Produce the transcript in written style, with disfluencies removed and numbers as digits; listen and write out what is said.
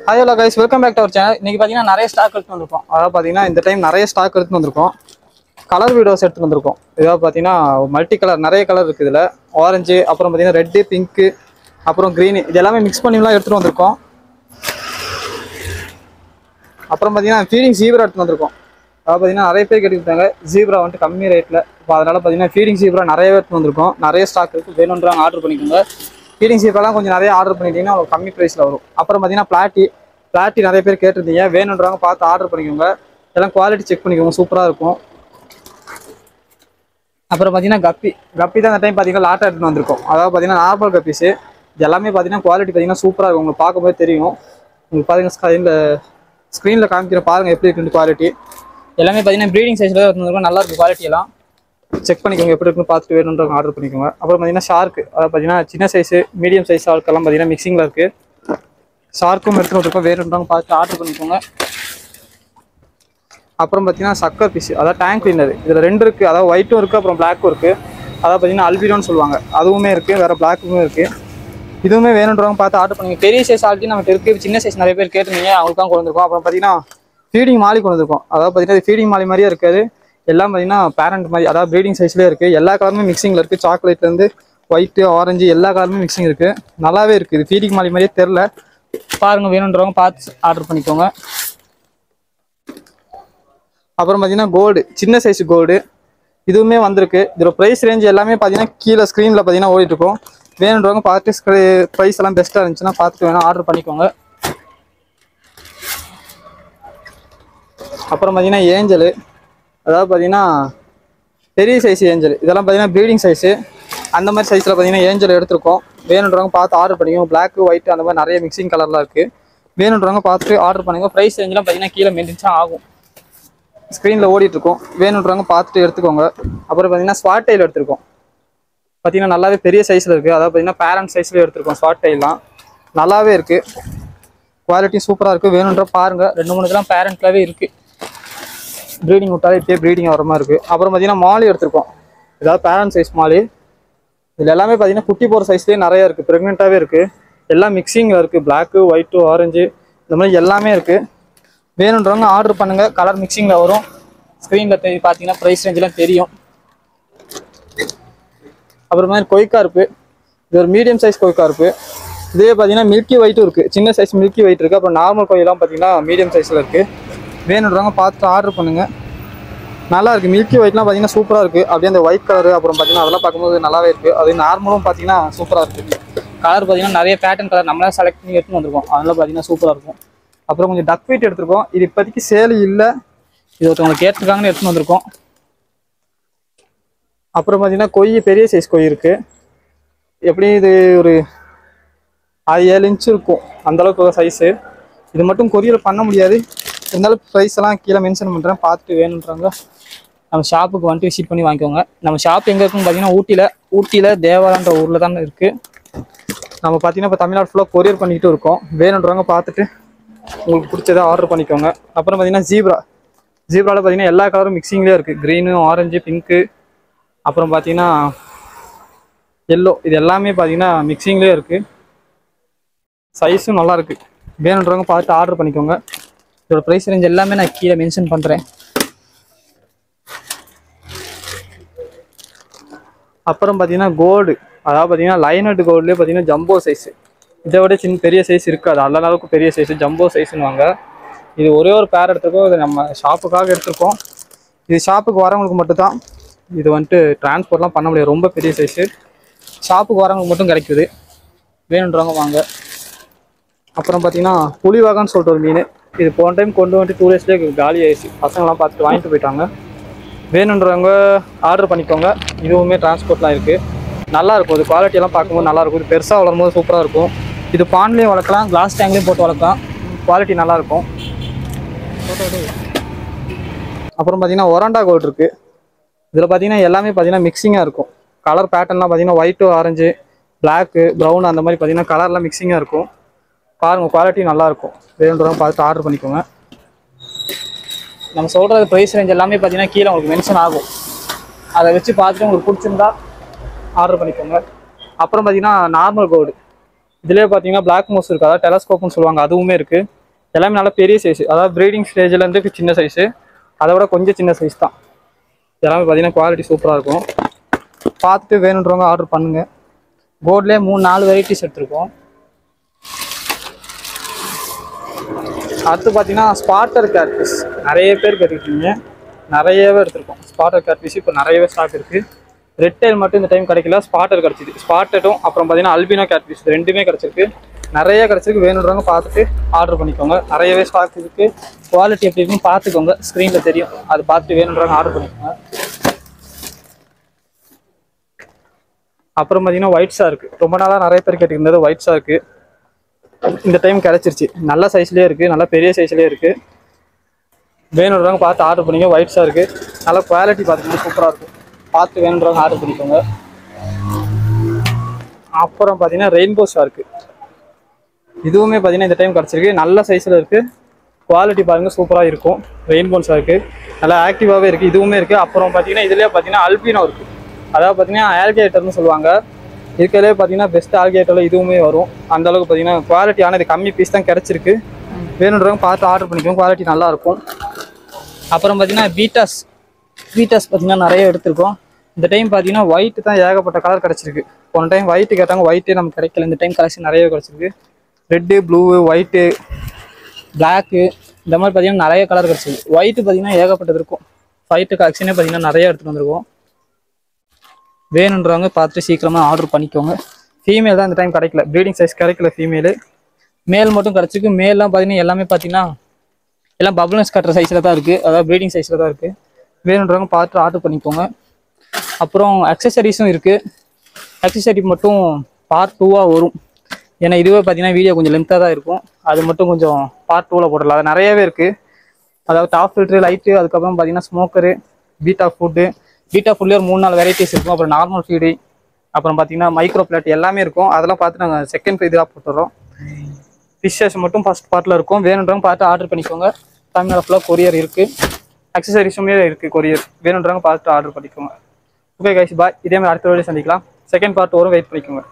Hi hello guys, welcome back to our channel. இன்னைக்கு பாத்தீங்கன்னா நிறைய ஸ்டாக் எடுத்து வந்திருக்கோம். அதாவது பாத்தீங்கன்னா இந்த டைம் நிறைய ஸ்டாக் எடுத்து வந்திருக்கோம். கலர் வீடியோஸ் எடுத்து வந்திருக்கோம். இதாவது பாத்தீங்கன்னா மல்டி கலர் நிறைய கலர் இருக்கு இதுல. ஆரஞ்சு, அப்புறம் பாத்தீங்கன்னா ரெட், பிங்க், அப்புறம் கிரீன் இது எல்லாமே மிக்ஸ் பண்ணிலாம் எடுத்துட்டு வந்திருக்கோம். அப்புறம் பாத்தீங்கன்னா ஃபீடிங் ஜீப்ரா எடுத்து வந்திருக்கோம். அதாவது பாத்தீங்கன்னா நிறைய பேர் கேட்டுக்கிட்டாங்க ஜீப்ரா வந்துட்டு கம்மி ரேட்ல. அதனால பாத்தீங்கன்னா ஃபீடிங் ஜீப்ரா நிறைய எடுத்து வந்திருக்கோம். நிறைய ஸ்டாக் இருக்கு. வேணும்ன்றவங்க ஆர்டர் பண்ணிக்கோங்க. ஃபீடிங் ஜீப்ராலாம் கொஞ்சம் நிறைய ஆர்டர் பண்ணிட்டீங்கன்னா உங்களுக்கு கம்மி ப்ரைஸில் வரும். அப்புறம் பார்த்தீங்கன்னா பிளாட்டி நிறைய பேர் கேட்டிருந்தீங்க. வேணுன்றவங்க பார்த்து ஆர்டர் பண்ணிக்கோங்க. எல்லாம் குவாலிட்டி செக் பண்ணிக்கோங்க, சூப்பராக இருக்கும். அப்புறம் பார்த்தீங்கன்னா கப்பி தான் அந்த டைம் பார்த்தீங்கன்னா லாட்டாக எடுத்துன்னு வந்திருக்கோம். அதாவது பார்த்தீங்கன்னா நார்மல் கப்பீஸு இது எல்லாமே பார்த்தீங்கன்னா குவாலிட்டி பார்த்தீங்கன்னா சூப்பராக இருக்கும். உங்களுக்கு பார்க்கும்போது தெரியும். உங்களுக்கு பார்த்தீங்கன்னா ஸ்க்ரீனில் காமிக்கிற பாருங்கள் எப்படி இருக்குன்னு குவாலிட்டி. எல்லாமே பார்த்தீங்கன்னா ப்ரீடிங் சைஸில் தான் வந்துருக்கும். நல்லா இருக்கும் குவாலிட்டியெல்லாம். செக் பண்ணிக்கோங்க எப்படி இருக்குன்னு பார்த்துட்டு வேணுன்றவங்க ஆர்டர் பண்ணிக்கோங்க. அப்புறம் பார்த்தீங்கன்னா ஷார்க்கு அதாவது பார்த்தீங்கன்னா சின்ன சைஸு மீடியம் சைஸ் ஷார்க்கெல்லாம் பார்த்தீங்கன்னா மிக்சிங்கில் இருக்குது. ஷார்க்கும் எடுத்துகிட்டு வந்திருக்கோம். வேணுன்றவங்க பார்த்து ஆர்டர் பண்ணிக்கோங்க. அப்புறம் பார்த்தீங்கன்னா சக்கர் பீஸ் அதாவது டேங்க் கிளீனர் இதில் ரெண்டு இருக்குது. அதாவது ஒயிட்டும் இருக்குது, அப்புறம் பிளாக்கும் இருக்குது. அதாவது பார்த்தீங்கன்னா அல்பினோன்னு சொல்லுவாங்க, அதுவுமே இருக்குது. வேறு பிளாக்குமே இருக்குது. இதுவுமே வேணுன்றவங்க பார்த்து ஆர்டர் பண்ணுங்க. பெரிய சைஸ் ஆல்ரெடி நமக்கு இருக்குது. சின்ன சைஸ் நிறைய பேர் கேட்டுருந்தீங்க, அவங்களுக்கு தான் கொண்டு வந்திருக்கோம். அப்புறம் பார்த்தீங்கன்னா ஃபீடிங் மாலி கொண்டு வந்திருக்கோம். அதாவது பார்த்தீங்கன்னா ஃபீடிங் மாலி மாதிரியே இருக்காது. எல்லாம் பார்த்தீங்கன்னா பேரண்ட் மாதிரி, அதாவது ப்ரீடிங் சைஸ்லேயே இருக்குது. எல்லா கலருமே மிக்சிங்கில் இருக்குது. சாக்லேட்லேருந்து ஒயிட்டு, ஆரஞ்சு எல்லா கலருமே மிக்சிங் இருக்குது. நல்லாவே இருக்குது. இது ஃபீடிங் மாலி மாதிரியே தெரில. பாருங்கள், வேணுன்றவங்க பார்த்து ஆர்டர் பண்ணிக்கோங்க. அப்புறம் பார்த்தீங்கன்னா கோல்டு, சின்ன சைஸ் கோல்டு இதுவுமே வந்திருக்கு. இதோட ப்ரைஸ் ரேஞ்ச் எல்லாமே பார்த்தீங்கன்னா கீழே ஸ்க்ரீனில் பார்த்தீங்கன்னா ஓடிட்டுருக்கும். வேணுன்றவங்க பார்த்து ப்ரைஸ் எல்லாம் பெஸ்ட்டாக இருந்துச்சுன்னா பார்த்துட்டு வேணால் ஆர்டர் பண்ணிக்கோங்க. அப்புறம் பார்த்தீங்கன்னா ஏஞ்சலு, அதாவது பார்த்தீங்கன்னா பெரிய சைஸ் ஏஞ்சல் இதெல்லாம் பார்த்தீங்கன்னா ப்ரீடிங் சைஸு. அந்த மாதிரி சைஸில் பார்த்தீங்கன்னா ஏஞ்சல் எடுத்துருக்கோம். வேணுன்றவங்க பார்த்து ஆர்டர் பண்ணிக்கோங்க. பிளாக்கு, ஒயிட் அந்த மாதிரி நிறைய மிக்சிங் கலர்லாம் இருக்குது. வேணுன்றவங்க பார்த்துட்டு ஆர்டர் பண்ணுங்கள். ப்ரைஸ் ரேஞ்செலாம் பார்த்தீங்கன்னா கீழே மெயின்டென்ஸாக ஆகும். ஸ்க்ரீனில் ஓடிட்டுருக்கோம். வேணுன்றவங்க பார்த்துட்டு எடுத்துக்கோங்க. அப்புறம் பார்த்தீங்கன்னா ஸ்வாட் டைல் எடுத்துருக்கோம். பார்த்தீங்கன்னா நல்லாவே பெரிய சைஸில் இருக்குது. அதாவது பார்த்தீங்கன்னா பேரண்ட் சைஸ்லேயே எடுத்துருக்கோம். ஸ்வாட் டைல்லாம் நல்லாவே இருக்குது. குவாலிட்டி சூப்பராக இருக்குது. வேணுன்ற பாருங்கள். 2-3 இதெல்லாம் பேரண்ட்லாகவே இருக்குது. ப்ரீடிங் விட்டாலே இப்போயே ப்ரீடிங் வர மாதிரி இருக்குது. அப்புறம் பார்த்தீங்கன்னா மாலி எடுத்துருக்கோம். ஏதாவது பேரண்ட் சைஸ் மாலி. இதில் எல்லாமே பார்த்தீங்கன்னா குட்டி போகிற சைஸ்லேயே நிறையா இருக்குது. ப்ரெக்னெண்ட்டாகவே இருக்குது. எல்லாம் மிக்சிங்கில் இருக்குது. பிளாக்கு, ஒயிட்டு, ஆரஞ்சு இந்த மாதிரி எல்லாமே இருக்குது. வேணுன்றவங்க ஆர்டர் பண்ணுங்கள். கலர் மிக்சிங்கில் வரும். ஸ்க்ரீனில் பார்த்தீங்கன்னா ப்ரைஸ் ரேஞ்செலாம் தெரியும். அப்புறம் மாதிரி கொய்க்கா இருக்குது. இது ஒரு மீடியம் சைஸ் கொய்க்கா இருக்குது. இதே பார்த்தீங்கன்னா மில்கி ஒயிட்டும் இருக்குது. சின்ன சைஸ் மில்கி ஒயிட் இருக்குது. அப்புறம் நார்மல் கொய்யெல்லாம் பார்த்தீங்கன்னா மீடியம் சைஸில் இருக்குது. வேணுன்றவங்க பார்த்துட்டு ஆர்டர் பண்ணுங்கள். நல்லா இருக்குது. மில்கி ஒயிட்லாம் பார்த்தீங்கன்னா சூப்பராக இருக்குது. அப்படியே அந்த ஒயிட் கலரு அப்புறம் பார்த்தீங்கன்னா அதெல்லாம் பார்க்கும்போது நல்லாவே இருக்குது. அது நார்மலும் பார்த்தீங்கன்னா சூப்பராக இருக்குது. கலர் பார்த்தீங்கன்னா நிறைய பேட்டர்ன் கலர் நம்மளா செலக்ட் பண்ணி எடுத்துன்னு வந்திருக்கோம். அதெல்லாம் பார்த்தீங்கன்னா சூப்பராக இருக்கும். அப்புறம் கொஞ்சம் டக் ஃபீட் எடுத்துருக்கோம். இது இப்போதைக்கு சேல் இல்லை. இது ஒருத்தவங்க கேட்டிருக்காங்கன்னு எடுத்துன்னு வந்திருக்கோம். அப்புறம் பார்த்தீங்கன்னா கொய், பெரிய சைஸ் கொய் இருக்குது. எப்படி இது ஒரு 6-7 இன்ச்சு இருக்கும். அந்தளவுக்கு சைஸு. இது மட்டும் கொரியர் பண்ண முடியாது. இருந்தாலும் ப்ரைஸ் எல்லாம் கீழே மென்ஷன் பண்ணுறேன். பார்த்துட்டு வேணுன்றாங்க நம்ம ஷாப்புக்கு வந்துட்டு விசிட் பண்ணி வாங்கிக்கோங்க. நம்ம ஷாப் எங்கே இருக்குன்னு பார்த்தீங்கன்னா ஊட்டியில் தேவாலன்ற ஊரில் தான் இருக்குது. நம்ம பார்த்தீங்கன்னா இப்போ தமிழ்நாடு ஃபுல்லாக கொரியர் பண்ணிக்கிட்டு இருக்கோம். வேணுன்றவங்க பார்த்துட்டு உங்களுக்கு பிடிச்சதை ஆர்டர் பண்ணிக்கோங்க. அப்புறம் பார்த்தீங்கன்னா ஜீப்ராவில் பார்த்தீங்கன்னா எல்லா கலரும் மிக்சிங்லேயே இருக்குது. க்ரீனு, ஆரஞ்சு, பிங்க்கு, அப்புறம் பார்த்தீங்கன்னா எல்லோ இது எல்லாமே பார்த்தீங்கன்னா மிக்சிங்லேயே இருக்குது. சைஸும் நல்லாயிருக்கு. வேணுன்றவங்க பார்த்துட்டு ஆர்டர் பண்ணிக்கோங்க. இதோட ப்ரைஸ் ரேஞ்ச் எல்லாமே நான் கீழே மென்ஷன் பண்ணுறேன். அப்புறம் பார்த்தீங்கன்னா கோல்டு, அதாவது பார்த்தீங்கன்னா லைனட் கோல்டுலேயே பார்த்தீங்கன்னா ஜம்போ சைஸு. இதை விட பெரிய சைஸ் இருக்காது. அல்ல அளவுக்கு பெரிய சைஸு ஜம்போ சைஸுன்னுவாங்க. இது ஒரே ஒரு பேர் எடுத்துருக்கோம். இது நம்ம ஷாப்புக்காக எடுத்துருக்கோம். இது ஷாப்புக்கு வரவங்களுக்கு மட்டும்தான். இது வந்துட்டு டிரான்ஸ்போர்ட்லாம் பண்ண முடியாது. ரொம்ப பெரிய சைஸு. ஷாப்புக்கு வரவங்களுக்கு மட்டும் கிடைக்குது. வேணுன்றவங்க வாங்க. அப்புறம் பார்த்தீங்கன்னா புலிவாகான்னு சொல்லிட்டு ஒரு மீன். இது போன டைம் கொண்டு வந்துட்டு 2 டேஸ்லேயே காலி ஆயிடுச்சு. பசங்களாம் பார்த்துட்டு வாங்கிட்டு போயிட்டாங்க. வேணுன்றவங்க ஆர்டர் பண்ணிக்கோங்க. இதுவுமே டிரான்ஸ்போர்ட்லாம் இருக்குது. நல்லாயிருக்கும். இது குவாலிட்டியெல்லாம் பார்க்கும்போது நல்லாயிருக்கும். இது பெருசாக வளரும் போது சூப்பராக இருக்கும். இது பாண்ட்லேயும் வளர்க்கலாம், கிளாஸ் டேங்க்லேயும் போட்டு வளர்க்கலாம். குவாலிட்டி நல்லாயிருக்கும். அப்புறம் பார்த்தீங்கன்னா ஒராண்டா கோல்டு இருக்குது. இதில் பார்த்தீங்கன்னா எல்லாமே பார்த்தீங்கன்னா மிக்சிங்காக இருக்கும். கலர் பேட்டர்ன்லாம் பார்த்தீங்கன்னா ஒயிட்டு, ஆரஞ்சு, பிளாக்கு, ப்ரௌன் அந்த மாதிரி பார்த்தீங்கன்னா கலர்லாம் மிக்சிங்காக இருக்கும். பாருங்கள், குவாலிட்டி நல்லாயிருக்கும். வேணுன்றவங்க பார்த்து ஆர்டர் பண்ணிக்கோங்க. நம்ம சொல்கிறது ப்ரைஸ் ரேஞ்ச் எல்லாமே பார்த்தீங்கன்னா கீழே உங்களுக்கு மென்ஷன் ஆகும். அதை வச்சு பார்த்துட்டு உங்களுக்கு பிடிச்சிருந்தா ஆர்டர் பண்ணிக்கோங்க. அப்புறம் பார்த்தீங்கன்னா நார்மல் கோல்டு இதுலேயே பார்த்தீங்கன்னா பிளாக் மோஸ் இருக்குது, அதாவது டெலஸ்கோப்னு சொல்லுவாங்க, அதுவுமே இருக்குது. எல்லாமே நல்லா பெரிய சைஸ், அதாவது ப்ரீடிங் ஸ்டேஜ்லேருந்து சின்ன சைஸு, அதை விட கொஞ்சம் சின்ன சைஸ் தான். எல்லாமே பார்த்தீங்கன்னா குவாலிட்டி சூப்பராக இருக்கும். பார்த்துட்டு வேணுன்றவங்க ஆர்டர் பண்ணுங்கள். கோல்ட்லேயே 3-4 வெரைட்டிஸ் எடுத்துருக்கோம். அடுத்து பார்த்தீங்கன்னா ஸ்பாட்டர் கேட்ஃபிஷ் நிறைய பேர் கேட்டுக்கிட்டீங்க, நிறையவே எடுத்திருக்கோம். ஸ்பாட்டர் கேட்ஃபிஷ் இப்போ நிறையவே ஸ்டாக் இருக்குது. ரெட் டெயில் மட்டும் இந்த டைம் கிடைக்கல, ஸ்பாட்டர் கிடச்சிது. ஸ்பாட்டடும் அப்புறம் பார்த்தீங்கன்னா அல்பினோ கேட்ஃபிஷ் ரெண்டுமே கிடச்சிருக்கு, நிறைய கிடச்சிருக்கு. வேணுன்றவங்க பார்த்துட்டு ஆர்டர் பண்ணிக்கோங்க. நிறையவே ஸ்டாக் இருக்குது. குவாலிட்டி எப்படி இருக்குன்னு பார்த்துக்கோங்க, ஸ்க்ரீனில் தெரியும். அது பார்த்துட்டு வேணுன்றவங்க ஆர்டர் பண்ணிக்கோங்க. அப்புறம் பார்த்தீங்கன்னா ஒயிட் ஷார்க், ரொம்ப நாளாக நிறைய பேர் கேட்டுருந்தது ஒயிட் ஷார்க்கு இந்த டைம் கிடச்சிருச்சு. நல்ல சைஸ்லேயே இருக்குது, நல்ல பெரிய சைஸ்லேயே இருக்குது. வேணுன்றவங்க பார்த்து ஆர்டர் பண்ணிங்க. ஒயிட் ஷார்க்கு நல்ல குவாலிட்டி பார்த்தீங்கன்னா சூப்பராக இருக்கும். பார்த்து வேணுன்றவங்க ஆர்டர் பண்ணிக்கோங்க. அப்புறம் பார்த்தீங்கன்னா ரெயின்போ ஷார்க்கு, இதுவுமே பார்த்தீங்கன்னா இந்த டைம் கிடச்சிருக்கு. நல்ல சைஸில் இருக்குது, குவாலிட்டி பாருங்கள் சூப்பராக இருக்கும். ரெயின்போ ஷார்க்கு நல்லா ஆக்டிவாகவே இருக்குது, இதுவுமே இருக்குது. அப்புறம் பார்த்தீங்கன்னா இதுலேயே பார்த்தீங்கன்னா அல்பினோ இருக்குது, அதாவது பார்த்தீங்கன்னா ஆல்கேட்டர்னு சொல்லுவாங்க. இருக்கிறதே பார்த்தீங்கன்னா பெஸ்ட் ஆல்கேட்டரில் இதுவுமே வரும். அந்தளவுக்கு பார்த்தீங்கன்னா குவாலிட்டியான இது கம்மி பீஸ் தான் கிடச்சிருக்கு. வேணுன்றவங்க பார்த்து ஆர்டர் பண்ணிக்கோங்க, குவாலிட்டி நல்லாயிருக்கும். அப்புறம் பார்த்தீங்கன்னா பீட்டாஸ் பார்த்தீங்கன்னா நிறைய எடுத்திருக்கோம். இந்த டைம் பார்த்தீங்கன்னா ஒயிட் தான் ஏகப்பட்ட கலர் கிடச்சிருக்கு. போன டைம் ஒயிட்டு கேட்டாங்க, ஒயிட்டே நமக்கு கிடைக்கல. இந்த டைம் கலெக்ஷன் நிறைய கிடச்சிருக்கு. ரெட்டு, ப்ளூ, ஒயிட்டு, பிளாக்கு, இந்த மாதிரி பார்த்தீங்கன்னா நிறைய கலர் கிடச்சிருக்கு. ஒயிட்டு பார்த்தீங்கன்னா ஏகப்பட்டது இருக்கும். ஒயிட்டு கலெக்ஷனே பார்த்தீங்கன்னா நிறைய எடுத்துகிட்டு வந்திருக்கோம். வேணுன்றவங்க பார்த்துட்டு சீக்கிரமாக ஆர்டர் பண்ணிக்கோங்க. ஃபீமேல் தான் இந்த டைம் கிடைக்கல, ப்ரீடிங் சைஸ் கிடைக்கல ஃபீமேலு. மேல் மட்டும் கிடச்சிருக்கு. மேல்லாம் பார்த்தீங்கன்னா எல்லாமே பார்த்தீங்கன்னா எல்லாம் பபுள்னஸ் கட்டுற சைஸில் தான் இருக்குது, அதாவது ப்ரீடிங் சைஸில் தான் இருக்குது. வேணுன்றவங்க பார்த்துட்டு ஆர்டர் பண்ணிக்கோங்க. அப்புறம் அக்சசரிஸும் இருக்குது. அக்சசரி மட்டும் பார்ட் 2வாக வரும், ஏன்னா இதுவே பார்த்தீங்கன்னா வீடியோ கொஞ்சம் லென்த்தாக தான் இருக்கும். அது மட்டும் கொஞ்சம் பார்ட் 2ல் போடலாம். அது நிறையவே இருக்குது, அதாவது டாப் ஃபில்ட்ரு, லைட்டு, அதுக்கப்புறம் பார்த்தீங்கன்னா ஸ்மோக்கரு, பீட்டா ஃபுட்டு. பீட்டா ஃபுட்லேயே ஒரு 3-4 வெரைட்டிஸ் இருக்கும். அப்புறம் நார்மல் ஃபீடு, அப்புறம் பார்த்தீங்கன்னா மைக்ரோ பிளாட் எல்லாமே இருக்கும். அதெல்லாம் பார்த்து நாங்கள் செகண்ட் இதாக போட்டுறோம். ஃபிஷ்ஷஸ் மட்டும் ஃபஸ்ட் பார்ட்டில் இருக்கும். வேணுன்றவங்க பார்த்து ஆர்டர் பண்ணிக்கோங்க. தமிழ்நாடு ஃபுல்லாக கொரியர் இருக்குது, அக்சசரிஸுமே இருக்குது கொரியர். வேணுன்றவங்க பார்த்து ஆர்டர் பண்ணிக்கோங்க. ஓகே கைஸ், பாய். இதே மாதிரி அடுத்த வீடியோ சந்திக்கலாம். செகண்ட் பார்ட் வரும், வெயிட் பண்ணிக்கோங்க.